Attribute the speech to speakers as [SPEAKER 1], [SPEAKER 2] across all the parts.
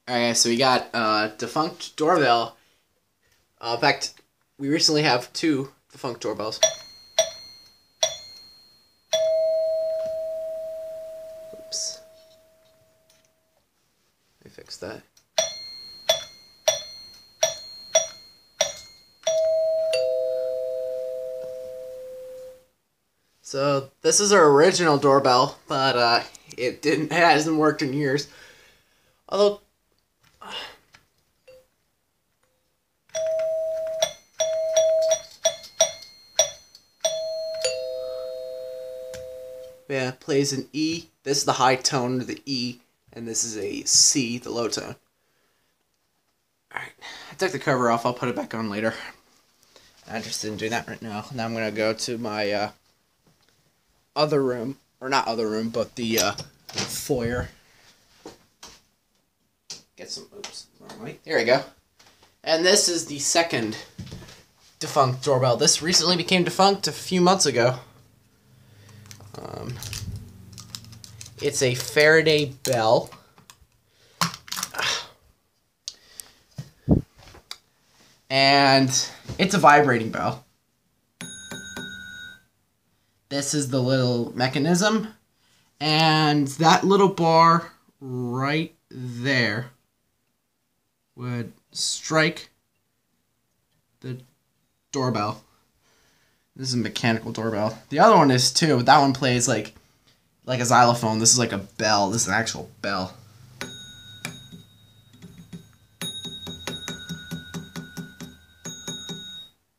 [SPEAKER 1] Alright, so we got Defunct Doorbell. In fact, we recently have two Defunct Doorbells. Oops. Let me fix that. So this is our original doorbell, but it hasn't worked in years. Although yeah, it plays an E. This is the high tone of the E, and this is a C, the low tone. Alright, I took the cover off, I'll put it back on later. I'm interested in doing that right now. Now I'm gonna go to my other room, or not other room, but the foyer. Get some, oops, wrong way. Here we go. And this is the second defunct doorbell. This recently became defunct a few months ago. It's a Faraday bell. And it's a vibrating bell. This is the little mechanism. And that little bar right there would strike the doorbell. This is a mechanical doorbell. The other one is too, but that one plays like a xylophone. This is like a bell. This is an actual bell.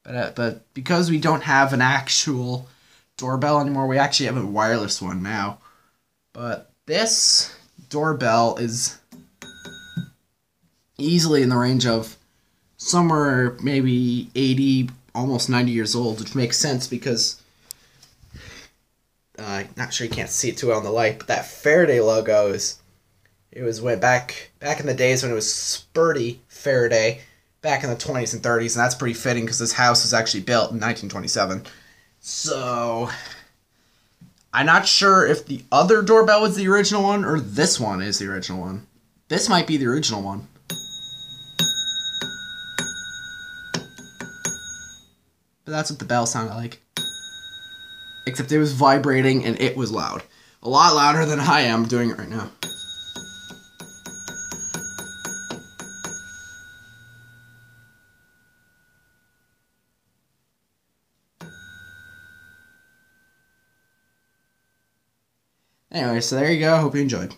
[SPEAKER 1] But because we don't have an actual doorbell anymore, we actually have a wireless one now. But this doorbell is easily in the range of somewhere maybe 80, almost 90 years old, which makes sense because not sure you can't see it too well in the light, but that Faraday logo went back in the days when it was Sperti-Faraday, back in the 20s and 30s, and that's pretty fitting because this house was actually built in 1927. So I'm not sure if the other doorbell was the original one or this one is the original one. This might be the original one. But that's what the bell sounded like. Except it was vibrating and it was loud. A lot louder than I am doing it right now. Anyway, so there you go. Hope you enjoyed.